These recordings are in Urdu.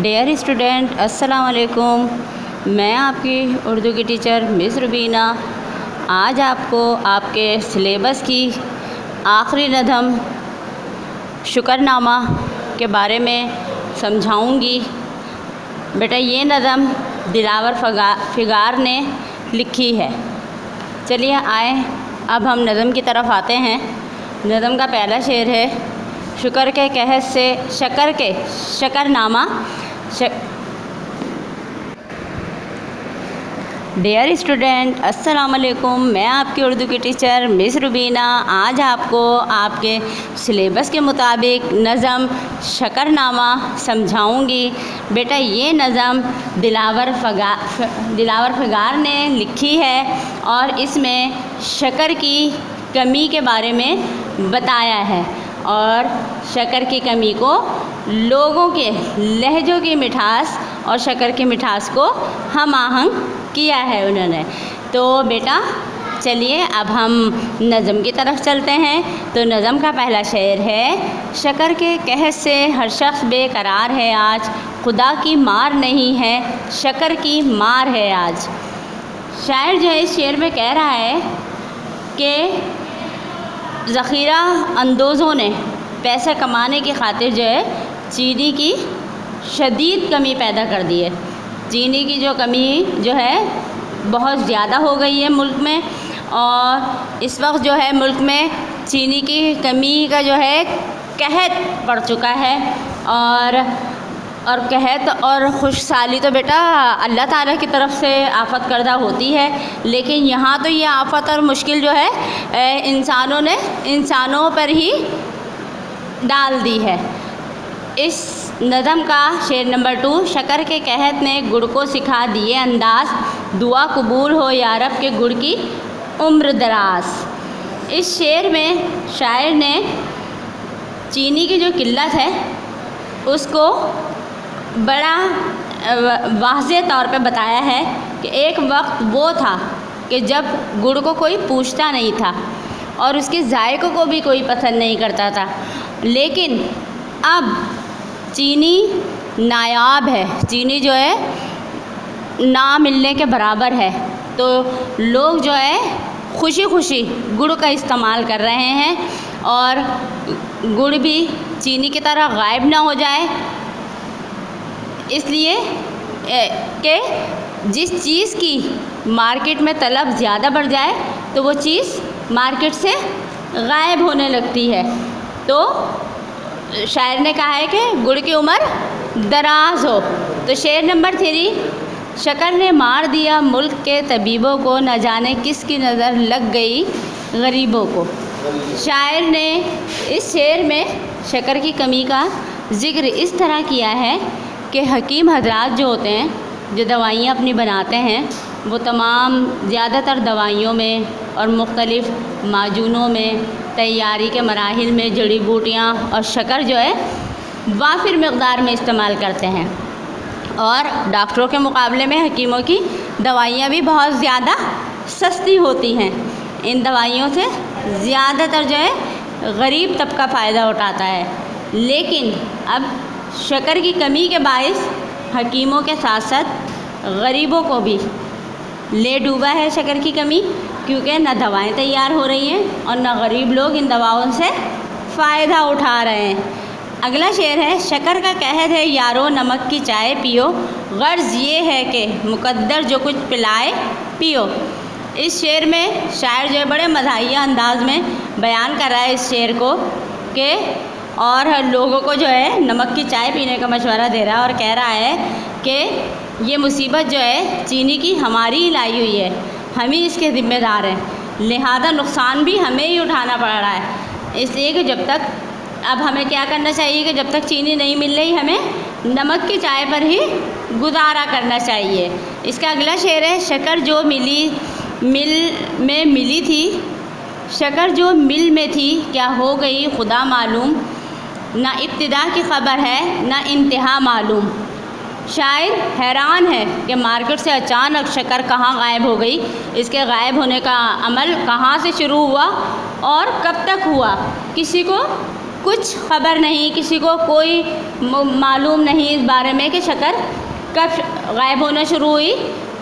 ڈیئر اسٹوڈنٹ، السلام علیکم۔ میں آپ کی اردو کی ٹیچر مس روبینہ آج آپ کو آپ کے سلیبس کی آخری نظم شکر نامہ کے بارے میں سمجھاؤں گی۔ بیٹا یہ نظم دلاور فغار نے لکھی ہے۔ چلیے آئیں اب ہم نظم کی طرف آتے ہیں۔ نظم کا پہلا شعر ہے: شکر کے قحط سے شکر نامہ۔ ڈیئر اسٹوڈنٹ، السلام علیکم۔ میں آپ کی اردو کی ٹیچر مس روبینہ آج آپ کو آپ کے سلیبس کے مطابق نظم شکر نامہ سمجھاؤں گی۔ بیٹا یہ نظم دلاور فغار نے لکھی ہے اور اس میں شکر کی کمی کے بارے میں بتایا ہے اور شکر کی کمی کو لوگوں کے لہجوں کی مٹھاس اور شکر کی مٹھاس کو ہم آہنگ کیا ہے انہوں نے۔ تو بیٹا چلیے اب ہم نظم کی طرف چلتے ہیں۔ تو نظم کا پہلا شعر ہے: شکر کے قحط سے ہر شخص بے قرار ہے آج، خدا کی مار نہیں ہے شکر کی مار ہے آج۔ شاعر جو ہے اس شعر میں کہہ رہا ہے کہ ذخیرہ اندوزوں نے پیسہ کمانے کی خاطر جو ہے چینی کی شدید کمی پیدا کر دی ہے۔ چینی کی جو کمی جو ہے بہت زیادہ ہو گئی ہے ملک میں، اور اس وقت جو ہے ملک میں چینی کی کمی کا جو ہے قحط پڑ چکا ہے۔ اور قحط اور خشک سالی تو بیٹا اللہ تعالیٰ کی طرف سے آفت کردہ ہوتی ہے، لیکن یہاں تو یہ آفت اور مشکل جو ہے انسانوں نے انسانوں پر ہی ڈال دی ہے۔ اس نظم کا شعر نمبر 2: شکر کے قحط نے گڑ کو سکھا دیے انداز، دعا قبول ہو یا رب کے گڑ کی عمر دراز۔ اس شعر میں شاعر نے چینی کی جو قلت ہے اس کو بڑا واضح طور پہ بتایا ہے کہ ایک وقت وہ تھا کہ جب گڑ کو کوئی پوچھتا نہیں تھا اور اس کے ذائقوں کو بھی کوئی پسند نہیں کرتا تھا، لیکن اب چینی نایاب ہے، چینی جو ہے نہ ملنے کے برابر ہے، تو لوگ جو ہے خوشی خوشی گڑ کا استعمال کر رہے ہیں اور گڑ بھی چینی کی طرح غائب نہ ہو جائے، اس لیے کہ جس چیز کی مارکیٹ میں طلب زیادہ بڑھ جائے تو وہ چیز مارکیٹ سے غائب ہونے لگتی ہے۔ تو شاعر نے کہا ہے کہ گڑ کی عمر دراز ہو۔ تو شعر نمبر 3: شکر نے مار دیا ملک کے طبیبوں کو، نہ جانے کس کی نظر لگ گئی غریبوں کو۔ شاعر نے اس شعر میں شکر کی کمی کا ذکر اس طرح کیا ہے کہ حکیم حضرات جو ہوتے ہیں، جو دوائیاں اپنی بناتے ہیں، وہ تمام زیادہ تر دوائیوں میں اور مختلف معجونوں میں تیاری کے مراحل میں جڑی بوٹیاں اور شکر جو ہے وافر مقدار میں استعمال کرتے ہیں، اور ڈاکٹروں کے مقابلے میں حکیموں کی دوائیاں بھی بہت زیادہ سستی ہوتی ہیں۔ ان دوائیوں سے زیادہ تر جو ہے غریب طبقہ فائدہ اٹھاتا ہے، لیکن اب شکر کی کمی کے باعث حکیموں کے ساتھ ساتھ غریبوں کو بھی لے ڈوبا ہے شکر کی کمی، کیونکہ نہ دوائیں تیار ہو رہی ہیں اور نہ غریب لوگ ان دواؤں سے فائدہ اٹھا رہے ہیں۔ اگلا شعر ہے: شکر کا قحط ہے یارو نمک کی چائے پیو، غرض یہ ہے کہ مقدر جو کچھ پلائے پیو۔ اس شعر میں شاعر جو ہے بڑے مزاحیہ انداز میں بیان کر رہا ہے اس شعر کو، کہ اور لوگوں کو جو ہے نمک کی چائے پینے کا مشورہ دے رہا ہے اور کہہ رہا ہے کہ یہ مصیبت جو ہے چینی کی ہماری ہی لائی ہوئی ہے، ہم ہی اس کے ذمہ دار ہیں، لہذا نقصان بھی ہمیں ہی اٹھانا پڑ رہا ہے۔ اس لیے کہ جب تک اب ہمیں کیا کرنا چاہیے کہ جب تک چینی نہیں مل رہی ہمیں نمک کی چائے پر ہی گزارا کرنا چاہیے۔ اس کا اگلا شعر ہے: شکر جو مل میں ملی تھی، شکر جو مل میں تھی کیا ہو گئی خدا معلوم، نہ ابتدا کی خبر ہے نہ انتہا معلوم۔ شاعر حیران ہے کہ مارکیٹ سے اچانک شکر کہاں غائب ہو گئی، اس کے غائب ہونے کا عمل کہاں سے شروع ہوا اور کب تک ہوا، کسی کو کچھ خبر نہیں، کسی کو کوئی معلوم نہیں اس بارے میں کہ شکر کب غائب ہونا شروع ہوئی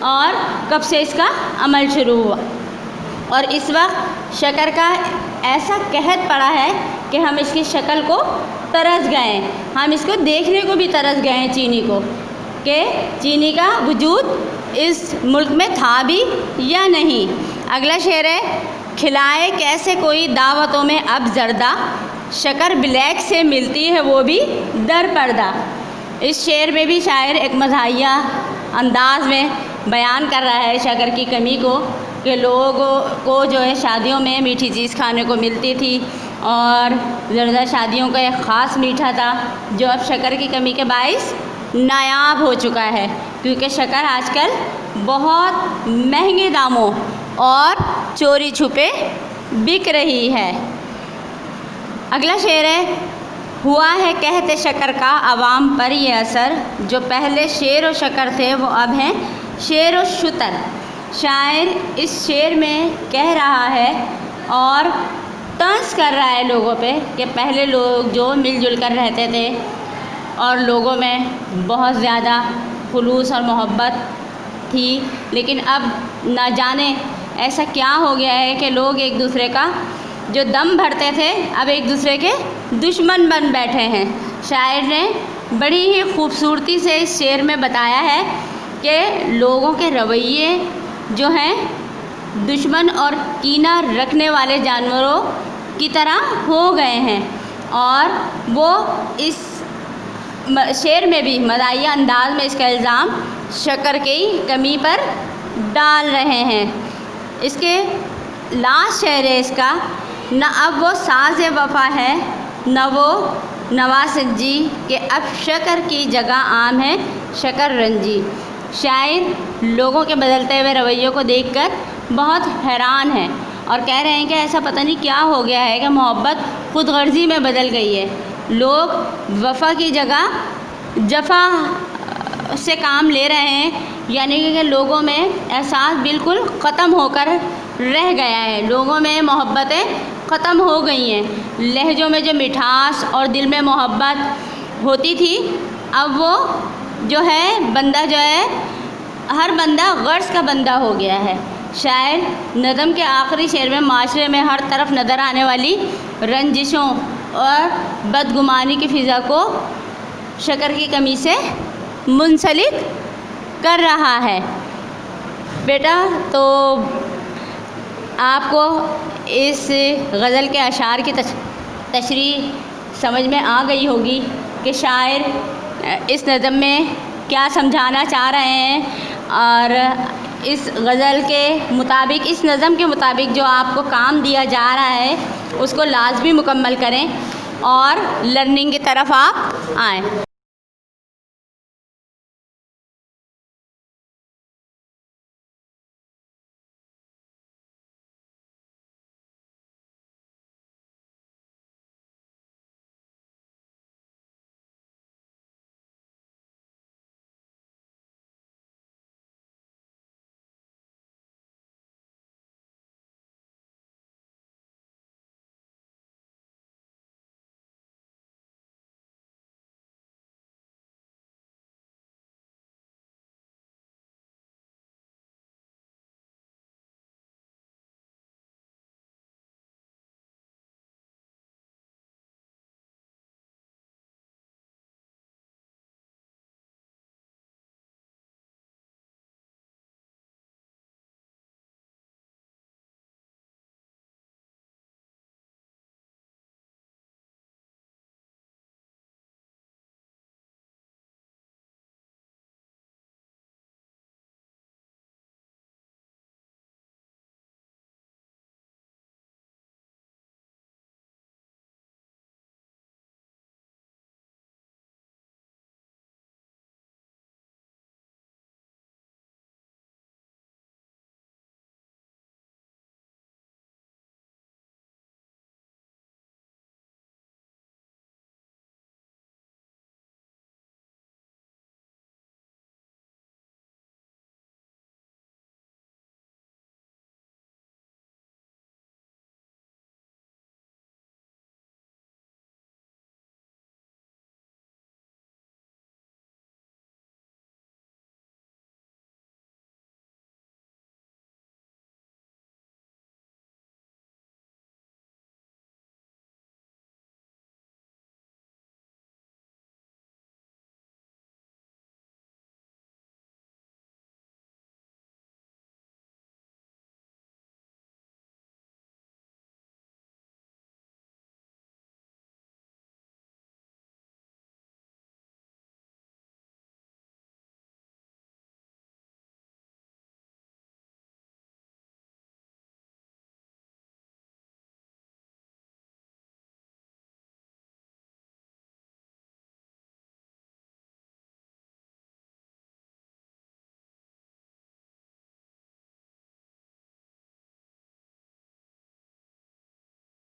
اور کب سے اس کا عمل شروع ہوا۔ اور اس وقت شکر کا ایسا قحط پڑا ہے کہ ہم اس کی شکل کو ترس گئے ہیں، ہم اس کو دیکھنے کو بھی ترس گئے ہیں چینی کو، کہ چینی کا وجود اس ملک میں تھا بھی یا نہیں۔ اگلا شعر ہے، کھلائے کیسے کوئی دعوتوں میں اب زردہ، شکر بلیک سے ملتی ہے وہ بھی در پردہ۔ اس شعر میں بھی شاعر ایک مزاحیہ انداز میں بیان کر رہا ہے شکر کی کمی کو، کہ لوگوں کو جو ہے شادیوں میں میٹھی چیز کھانے کو ملتی تھی اور زردہ شادیوں کا ایک خاص میٹھا تھا، جو اب شکر کی کمی کے باعث نایاب ہو چکا ہے، کیونکہ شکر آج کل بہت مہنگے داموں اور چوری چھپے بک رہی ہے۔ اگلا شعر ہے، ہوا ہے قحط شکر کا عوام پر یہ اثر، جو پہلے شیر و شکر تھے وہ اب ہیں شیر و شتر۔ شاعر اس شعر میں کہہ رہا ہے اور طنز کر رہا ہے لوگوں پہ کہ پہلے لوگ جو مل جل کر رہتے تھے اور لوگوں میں بہت زیادہ خلوص اور محبت تھی، لیکن اب نہ جانے ایسا کیا ہو گیا ہے کہ لوگ ایک دوسرے کا جو دم بھرتے تھے اب ایک دوسرے کے دشمن بن بیٹھے ہیں۔ شاعر نے بڑی ہی خوبصورتی سے اس شعر میں بتایا ہے کہ لوگوں کے رویے جو ہیں دشمن اور کینہ رکھنے والے جانوروں کی طرح ہو گئے ہیں، اور وہ اس شعر میں بھی مزاحیہ انداز میں اس کا الزام شکر کی کمی پر ڈال رہے ہیں۔ اس کے لاسٹ شعر ہے اس کا، نہ اب وہ ساز وفا ہے نہ وہ نوا سنجی، کہ اب شکر کی جگہ عام ہے شکر رنجی۔ شاعر لوگوں کے بدلتے ہوئے رویوں کو دیکھ کر بہت حیران ہیں اور کہہ رہے ہیں کہ ایسا پتہ نہیں کیا ہو گیا ہے کہ محبت خود غرضی میں بدل گئی ہے، لوگ وفا کی جگہ جفا سے کام لے رہے ہیں، یعنی کہ لوگوں میں احساس بالکل ختم ہو کر رہ گیا ہے، لوگوں میں محبتیں ختم ہو گئی ہیں، لہجوں میں جو مٹھاس اور دل میں محبت ہوتی تھی اب وہ جو ہے بندہ جو ہے ہر بندہ غرض کا بندہ ہو گیا ہے۔ شاعر نظم کے آخری شعر میں معاشرے میں ہر طرف نظر آنے والی رنجشوں اور بدگمانی کی فضا کو شکر کی کمی سے منسلک کر رہا ہے۔ بیٹا تو آپ کو اس غزل کے اشعار کی تشریح سمجھ میں آ گئی ہوگی کہ شاعر اس نظم میں کیا سمجھانا چاہ رہے ہیں، اور اس غزل کے مطابق اس نظم کے مطابق جو آپ کو کام دیا جا رہا ہے اس کو لازمی مکمل کریں اور لرننگ کی طرف آپ آئیں۔